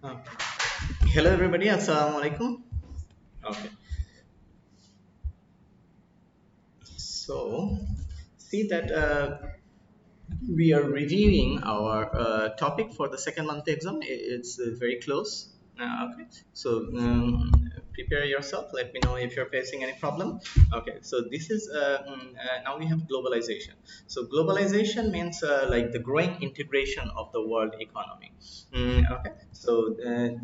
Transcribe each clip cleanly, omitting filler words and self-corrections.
Uh, Hello everybody, Assalamu alaikum. Okay, so see that we are reviewing our topic for the second month exam. It's very close. Okay, so prepare yourself. Let me know if you're facing any problem. Okay, so this is now we have globalization. So globalization means like the growing integration of the world economy. Okay, so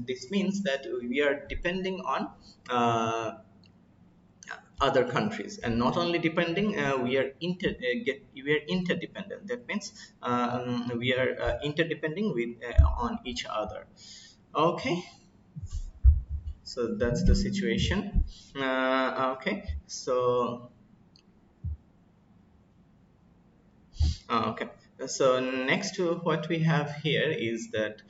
this means that we are depending on other countries, and not only depending, we are interdependent. That means we are interdepending with on each other. Okay, so that's the situation. Okay, so okay, so next to what we have here is that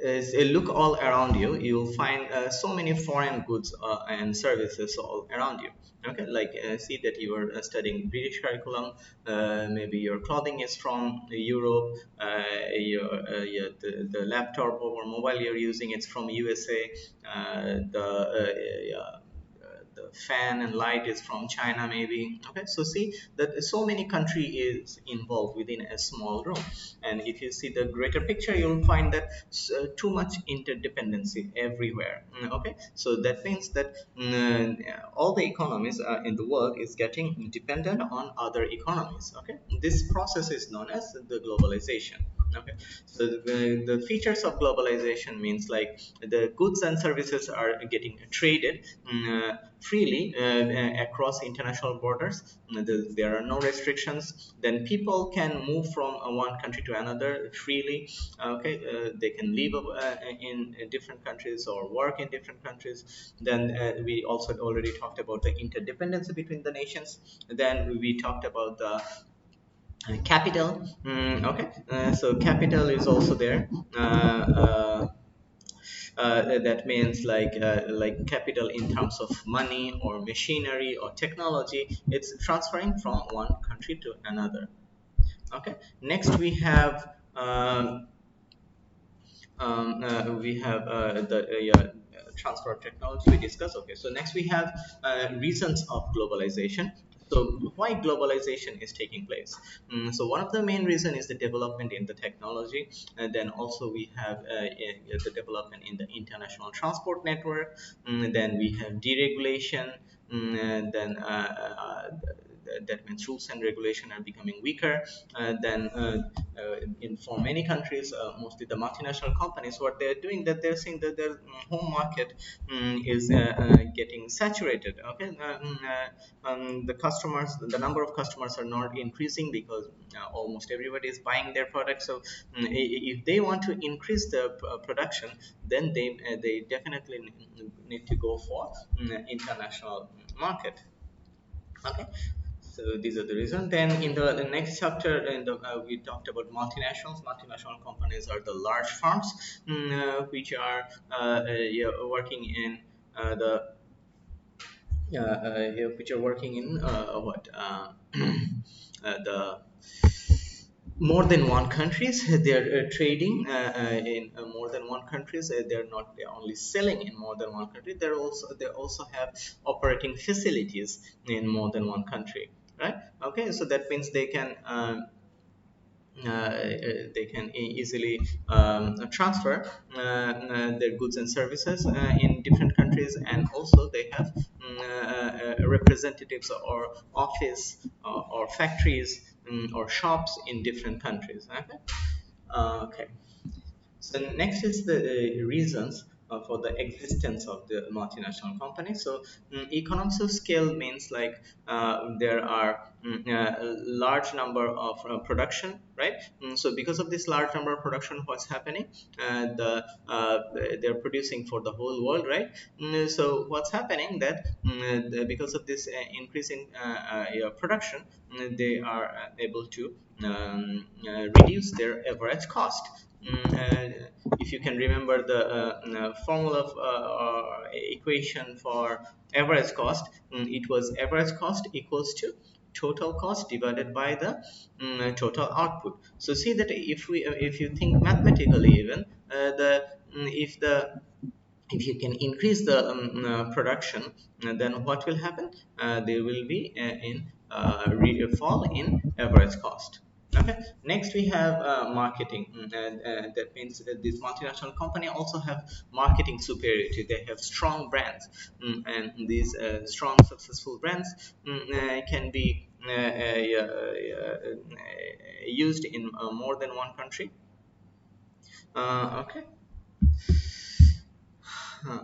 as a look all around you, you'll find so many foreign goods and services all around you. Okay, like see that you are studying British curriculum. Maybe your clothing is from Europe. The laptop or mobile you're using it's from USA. The fan and light is from China maybe. Okay, so see that so many country is involved within a small room, and if you see the greater picture, you'll find that too much interdependency everywhere. Okay, so that means that all the economies in the world is getting dependent on other economies. Okay, this process is known as the globalization. Okay, so the features of globalization means like the goods and services are getting traded freely across international borders. There are no restrictions. Then people can move from one country to another freely. Okay, they can live in different countries or work in different countries. Then we also already talked about the interdependence between the nations. Then we talked about the capital. Okay, so capital is also there. That means like capital in terms of money or machinery or technology. It's transferring from one country to another. Okay. Next we have transfer of technology we discussed. Okay, so next we have reasons of globalization. So why globalization is taking place? So one of the main reason is the development in the technology, and then also we have the development in the international transport network. Then we have deregulation. And then that means rules and regulation are becoming weaker. Then for many countries, mostly the multinational companies, what they're doing that they're saying that their home market is getting saturated. Okay, the number of customers are not increasing because almost everybody is buying their products. So if they want to increase the production, then they definitely need to go for international market. Okay, so these are the reasons. Then in the next chapter, we talked about multinationals. Multinational companies are the large firms which are yeah, working in the yeah, which are working in what the more than one countries. They're trading in more than one countries. They're only selling in more than one country. They also have operating facilities in more than one country, right? Okay, so that means they can easily transfer their goods and services in different countries, and also they have representatives or office or factories or shops in different countries. Okay. Okay. So next is the reasons for the existence of the multinational company. So economies of scale means like there are a large number of production, right? So because of this large number of production, what's happening? They're producing for the whole world, right? So what's happening that because of this increase in yeah, production, they are able to reduce their average cost. If you can remember the formula of equation for average cost, it was average cost equals to total cost divided by the total output. So see that if you think mathematically even if the if you can increase the production, then what will happen? There will be a fall in average cost. Okay. Next we have marketing. And that means this multinational company also have marketing superiority. They have strong brands, and these strong successful brands can be used in more than one country. Okay. Uh,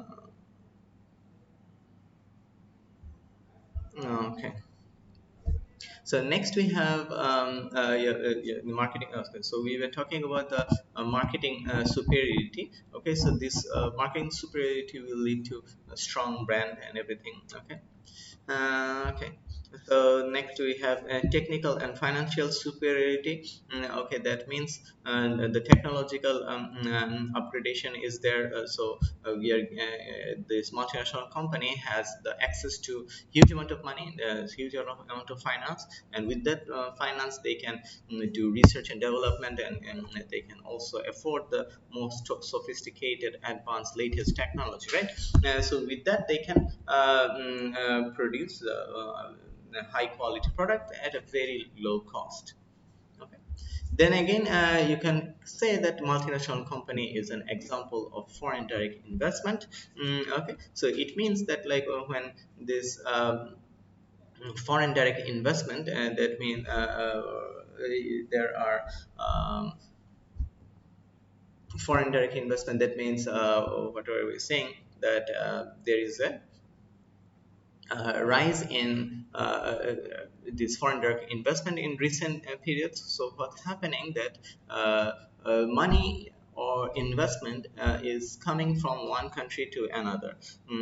okay. So next we have marketing. So we were talking about the marketing superiority. Okay, so this marketing superiority will lead to a strong brand and everything. Okay. Okay. So next we have technical and financial superiority. Okay, that means the technological upgradation is there. So we are this multinational company has the access to huge amount of money, huge amount of finance, and with that finance they can do research and development, and they can also afford the most sophisticated, advanced, latest technology, right? So with that they can produce a high quality product at a very low cost. Okay. Then again, you can say that multinational company is an example of foreign direct investment. Okay, so it means that like when this foreign direct investment, that means there are foreign direct investment. That means what are we saying? That there is a rise in this foreign direct investment in recent periods. So what's happening that money or investment is coming from one country to another.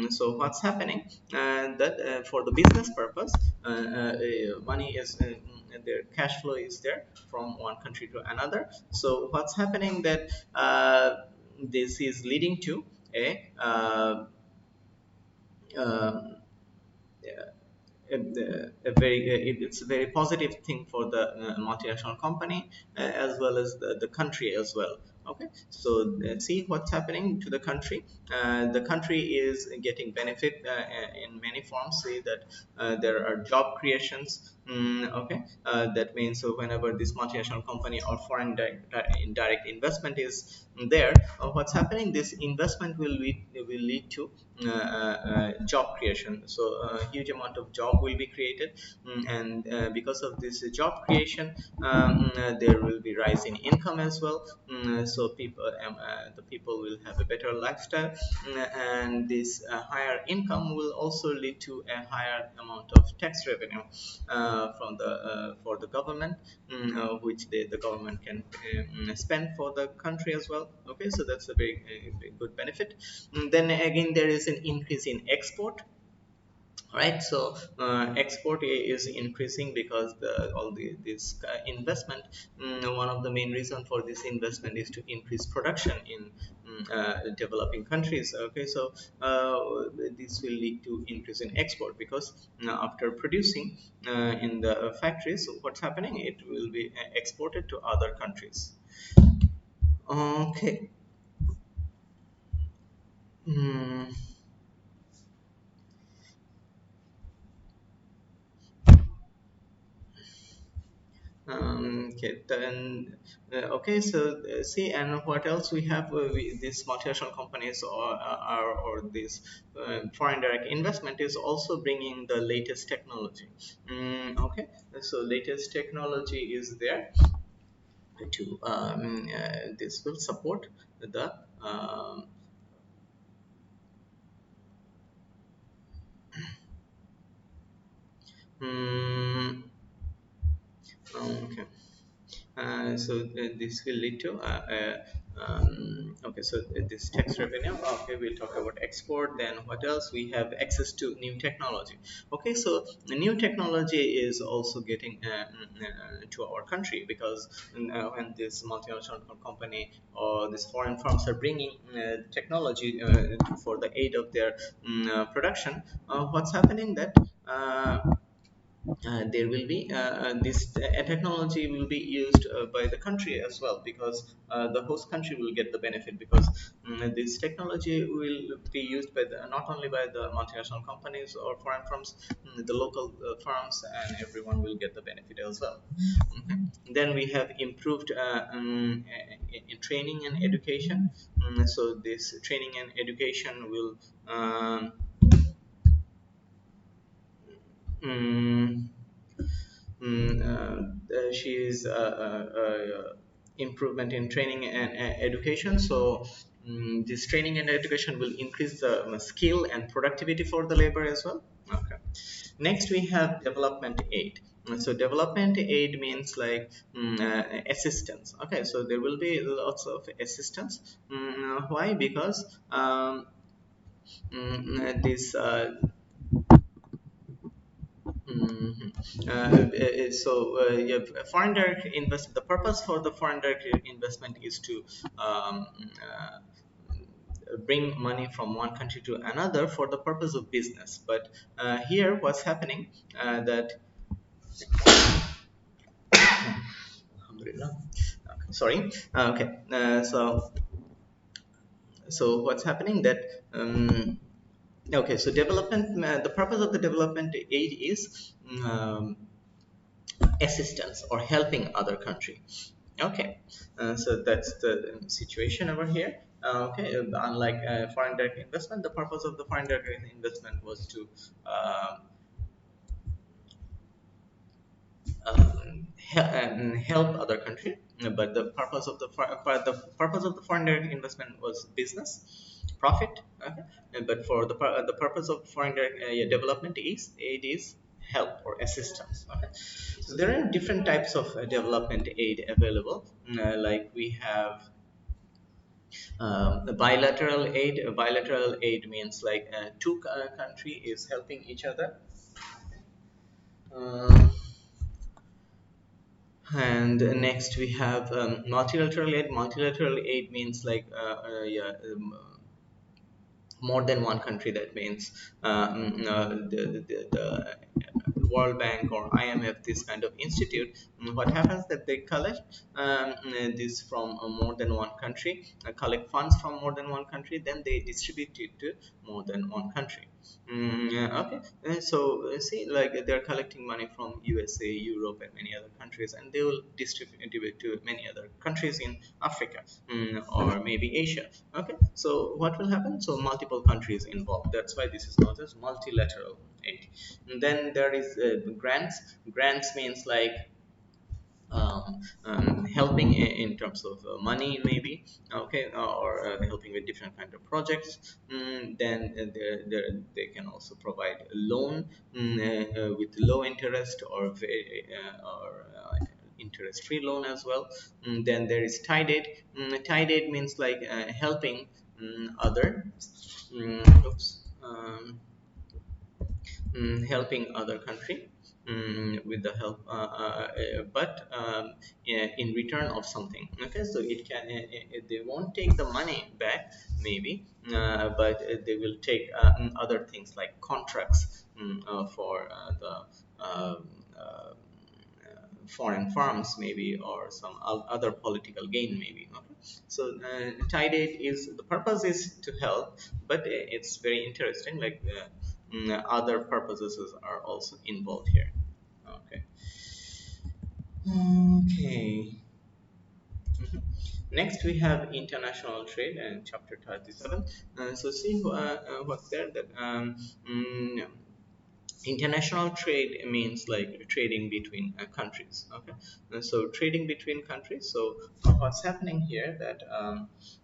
So what's happening that for the business purpose, money is their cash flow is there from one country to another. So what's happening that this is leading to a um, it's a very positive thing for the multinational company as well as the country as well. Okay, so see what's happening to the country is getting benefit in many forms. See that there are job creations. Okay, that means so whenever this multinational company or foreign direct investment is there, what's happening, this investment will lead to job creation. So a huge amount of job will be created. And because of this job creation, there will be rise in income as well. So the people will have a better lifestyle. And this higher income will also lead to a higher amount of tax revenue from the for the government, which the government can spend for the country as well. Okay, so that's a very good benefit. Then again, there is an increase in export, right? So export is increasing because all this investment, one of the main reason for this investment is to increase production in developing countries. Okay, so this will lead to increase in export because after producing in the factories, what's happening, it will be exported to other countries. Okay. Hmm. Okay, then okay. So see, and what else we have? These multinational companies or this foreign direct investment is also bringing the latest technology. Okay, so latest technology is there to this will support the mm, okay. So this will lead to okay, so this tax revenue. Okay, we'll talk about export. Then what else? We have access to new technology. Okay, so the new technology is also getting to our country because when this multinational company or these foreign firms are bringing technology for the aid of their production, what's happening that there will be this technology will be used by the country as well, because the host country will get the benefit, because this technology will be used by not only by the multinational companies or foreign firms, the local firms, and everyone will get the benefit as well. Then we have improved in training and education. So this training and education will um, she is improvement in training and education. So this training and education will increase the skill and productivity for the labor as well. Okay. Next we have development aid. So development aid means like assistance. Okay, so there will be lots of assistance. Why? Because this Mhm. Yeah, foreign direct invest. The purpose for the foreign direct investment is to um, uh, bring money from one country to another for the purpose of business. But here, what's happening that Alhamdulillah. Okay, sorry. Okay, so what's happening that okay, so development. The purpose of the development aid is assistance or helping other country. Okay, so that's the situation over here. Okay, unlike foreign direct investment, the purpose of the foreign direct investment was to help other country, but the purpose of the foreign direct investment was business profit. Okay, but for the purpose of foreign direct development is it is help or assistance. Okay, so there are different types of development aid available. Like we have the bilateral aid. Bilateral aid means like two country is helping each other. Uh, and next we have multilateral aid. Multilateral aid means like yeah, more than one country. That means the World Bank or IMF, this kind of institute, what happens that they collect this from more than one country, collect funds from more than one country, then they distribute it to more than one country. Yeah, okay. So see, like they're collecting money from USA, Europe, and many other countries, and they will distribute it to many other countries in Africa, or maybe Asia. Okay. So what will happen? So multiple countries involved. That's why this is not as multilateral aid. And then there is grants. Grants means like helping in terms of money maybe. Okay, or helping with different kind of projects. Then they can also provide a loan with low interest or interest free loan as well. Then there is tied aid. Tied aid means like helping other oops, helping other country with the help, but yeah, in return of something. Okay, so it can they won't take the money back maybe, but they will take other things like contracts for the foreign farms maybe, or some other political gain maybe. Okay, so tide aid is the purpose is to help, but it's very interesting like other purposes are also involved here. Okay. Okay. Mhm. Next, we have international trade and chapter 37. So see what's there that mm, international trade means like trading between countries. Okay, so trading between countries. So what's happening here that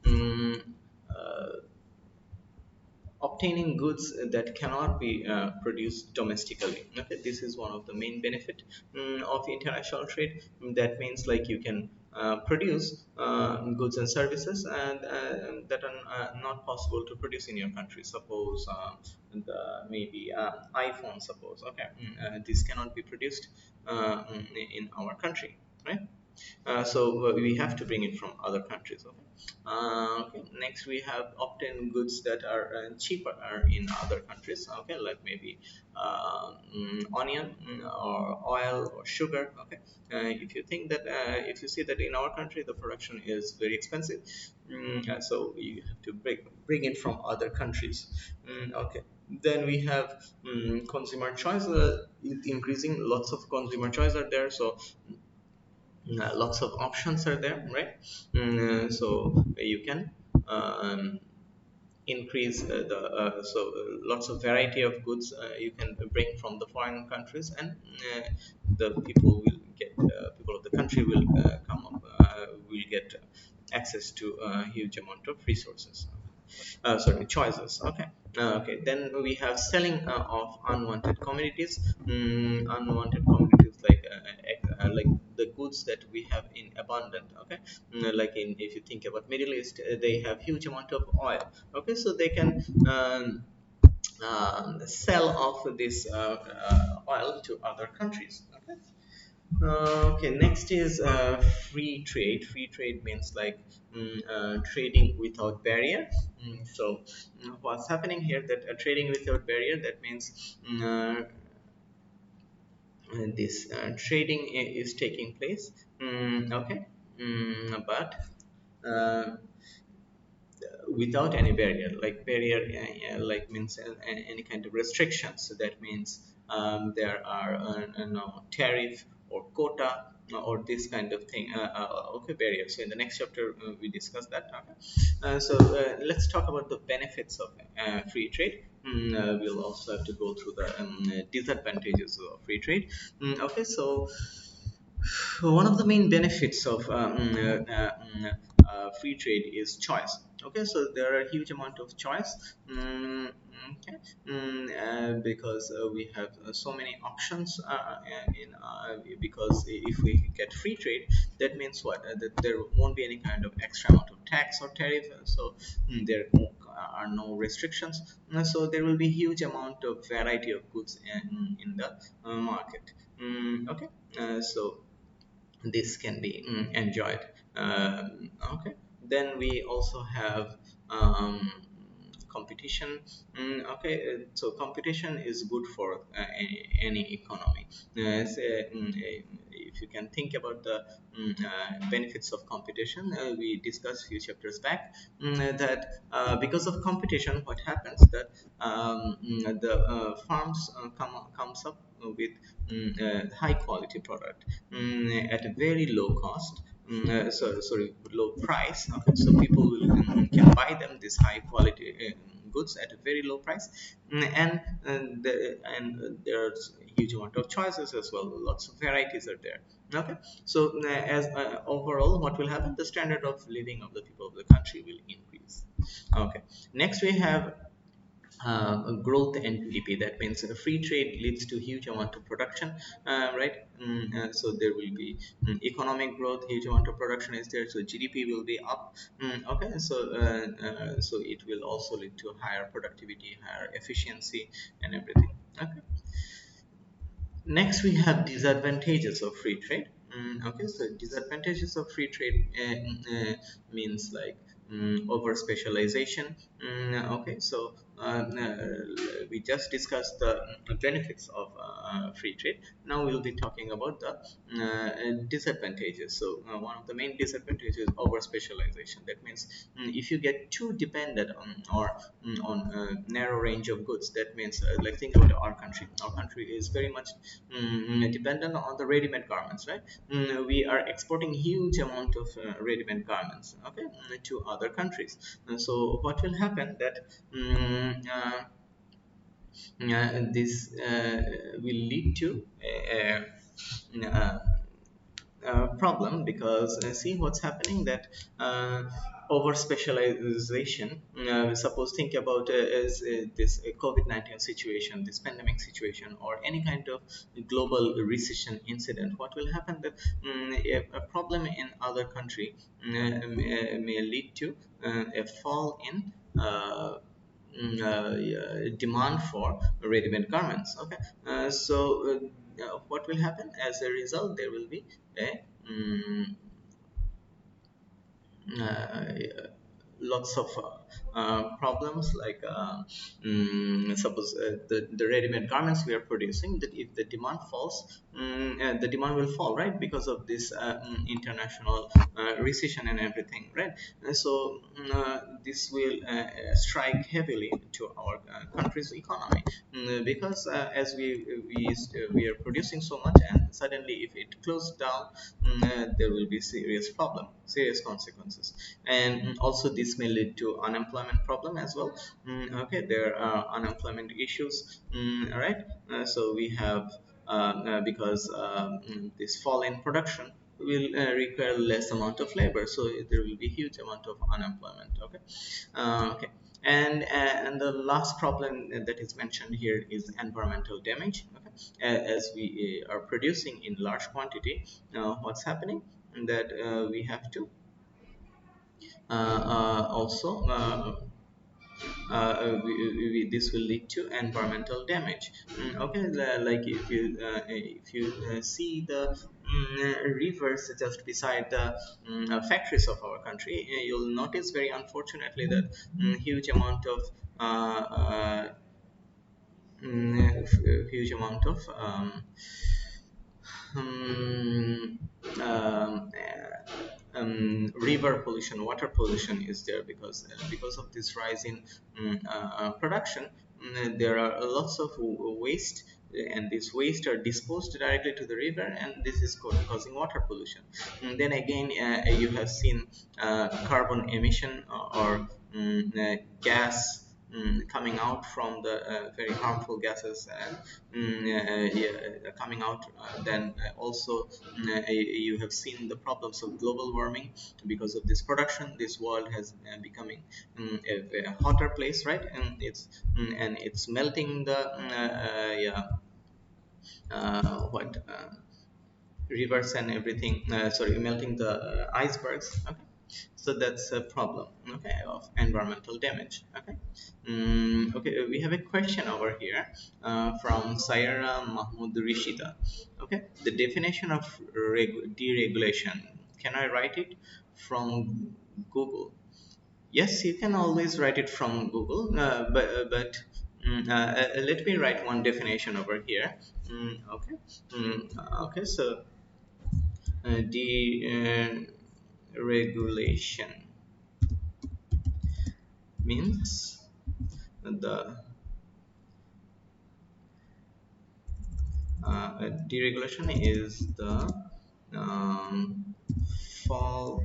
mm, uh, obtaining goods that cannot be produced domestically. Okay, this is one of the main benefit of international trade. That means like you can produce goods and services that are not possible to produce in your country. Suppose maybe iPhone. Suppose okay, this cannot be produced in our country, right? So we have to bring it from other countries. Okay. Okay. Next, we have obtain goods that are cheaper in other countries. Okay, like maybe onion, or oil or sugar. Okay. If you think that if you see that in our country the production is very expensive, so you have to bring it from other countries. Okay. Then we have consumer choice. It increasing, lots of consumer choice are there. So lots of options are there, right? So you can um, increase lots of variety of goods you can bring from the foreign countries, and the people will get people of the country will come up will get access to a huge amount of resources, sorry, choices. Okay. Okay. Then we have selling of unwanted commodities. Unwanted commodities like the goods that we have in abundant. Okay. Like in, if you think about Middle East, they have huge amount of oil. Okay, so they can sell off this oil to other countries. Okay. Okay, next is free trade. Free trade means like trading without barrier. What's happening here, that trading without barrier, that means this trading is taking place. Okay. But uh, without any barrier, like barrier like means any kind of restrictions. So that means there are no tariff or quota or this kind of thing. Okay, barrier. So in the next chapter we discuss that. Okay. Let's talk about the benefits of free trade. We'll also have to go through the disadvantages of free trade. Okay, so one of the main benefits of free trade is choice. Okay, so there are a huge amount of choice. Okay. Because we have so many options because if we get free trade, that means what? That there won't be any kind of extra amount of tax or tariff. So there are no restrictions. So there will be huge amount of variety of goods in the market. Okay. So this can be enjoyed. Okay. Then we also have um, competition. Okay, so competition is good for any economy. If you can think about the benefits of competition, we discussed a few chapters back that because of competition, what happens that the farms comes up with high quality product at a very low cost. Sorry, low price. Okay, so people will, can buy them this high quality goods at a very low price. And there's a huge amount of choices as well. Lots of varieties are there. Okay, so as overall, what will happen? The standard of living of the people of the country will increase. Okay, next we have growth and GDP. That means free trade leads to huge amount of production, right? So there will be economic growth, huge amount of production is there, so GDP will be up. Okay, so it will also lead to higher productivity, higher efficiency, and everything. Okay. Next, we have disadvantages of free trade. Okay, so disadvantages of free trade means like over specialization. Okay, so we just discussed the benefits of free trade. Now we'll be talking about the disadvantages. So one of the main disadvantages is over specialization. That means if you get too dependent on a narrow range of goods, that means like think about our country. Our country is very much dependent on the ready-made garments, right? We are exporting huge amount of ready-made garments, okay, to other countries. So what will happen that this will lead to problem, because see what's happening, that over specialization, suppose think about this COVID-19 situation, this pandemic situation, or any kind of global recession incident. What will happen that a problem in other country may lead to a fall in demand for ready-made garments. Okay, what will happen as a result? There will be a mm, uh, lots of problems like suppose the ready-made garments we are producing, that if the demand falls, the demand will fall, right, because of this international recession and everything, right. So this will strike heavily to our country's economy, because as we are producing so much, and suddenly if it closed down, there will be serious problem, serious consequences. And also this may lead to unemployment problem as well. Okay, there are unemployment issues, all right. So we have because this fall in production will require less amount of labor, so there will be huge amount of unemployment. Okay. Okay. And the last problem that is mentioned here is environmental damage. Okay. As we are producing in large quantity, what's happening, that we have to also this will lead to environmental damage. Okay, like if you see the rivers just beside the factories of our country, you'll notice very unfortunately that huge amount of uh, uh, huge amount of um, um, river pollution, water pollution is there, because of this rise in production. There are lots of waste, and this waste are disposed directly to the river, and this is causing water pollution. And then again, you have seen carbon emission, or gas coming out from the very harmful gases, and yeah, coming out. Then also you have seen the problems of global warming because of this production. This world has becoming a hotter place, right? And it's melting the yeah what rivers and everything. Sorry, melting the icebergs. Okay, so that's a problem. Okay, of environmental damage. Okay. Okay, we have a question over here from Sayara Mahmoud Rishita. Okay, the definition of deregulation. Can I write it from Google? Yes, you can always write it from Google, but let me write one definition over here. Okay. Okay, so deregulation means the deregulation is the um, fall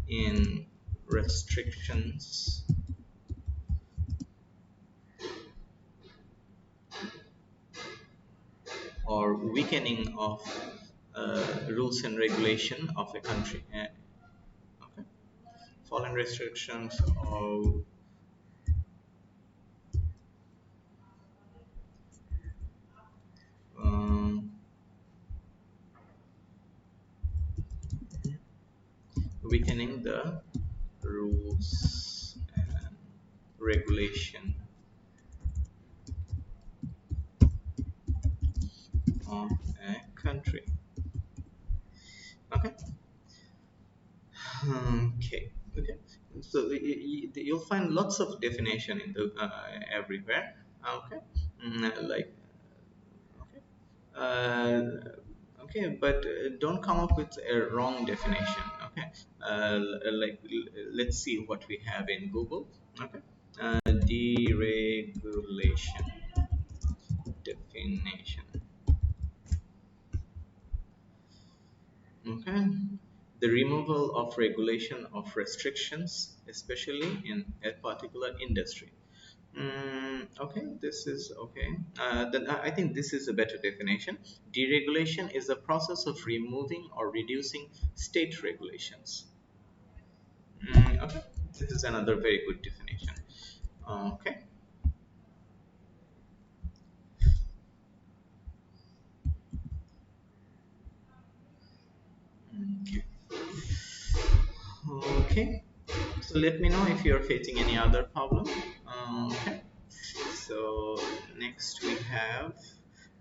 in restrictions or weakening of rules and regulation of a country. Okay, fall in restrictions or um, weakening the rules and regulation of a country. Okay. Okay. Okay. So you'll find lots of definition in the everywhere. Okay. Like okay. Okay, but don't come up with a wrong definition. Okay. Like let's see what we have in Google. Okay. Deregulation definition. Okay. The removal of regulation of restrictions, especially in a particular industry. Okay, this is okay. Then I think this is a better definition. Deregulation is the process of removing or reducing state regulations. Okay, this is another very good definition. Okay. Okay. Okay. So let me know if you're facing any other problem. Okay. So next we have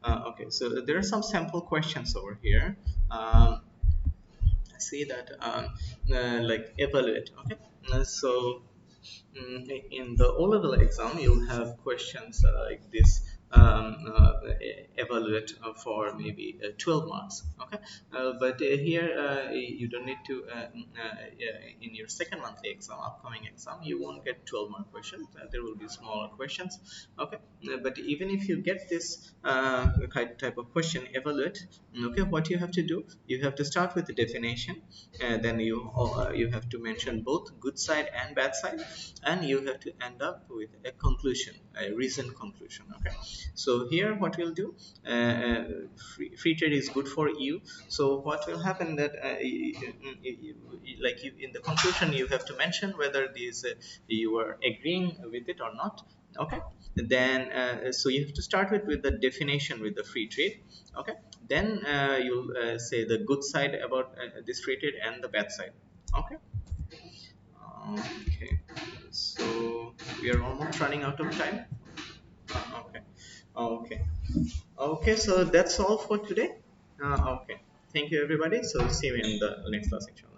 Okay, so there are some sample questions over here. Um, I see that like evaluate. Okay, so in the O-level exam, you'll have questions like this. Evaluate for maybe 12 marks. Okay, but here you don't need to. Yeah, in your second monthly exam, upcoming exam, you won't get 12-mark questions. There will be smaller questions. Okay, but even if you get this type of question, evaluate. Okay, what you have to do, you have to start with the definition, then you have to mention both good side and bad side, and you have to end up with a conclusion, a reasoned conclusion. Okay, so here what we'll do, free trade is good for you. So what will happen that like you, in the conclusion you have to mention whether these you are agreeing with it or not. Okay, then so you have to start with the definition with the free trade. Okay, then you'll say the good side about this free trade and the bad side. Okay. Okay, so we are almost running out of time. Okay, okay, okay. So that's all for today. Okay, thank you everybody. So see you in the next class section.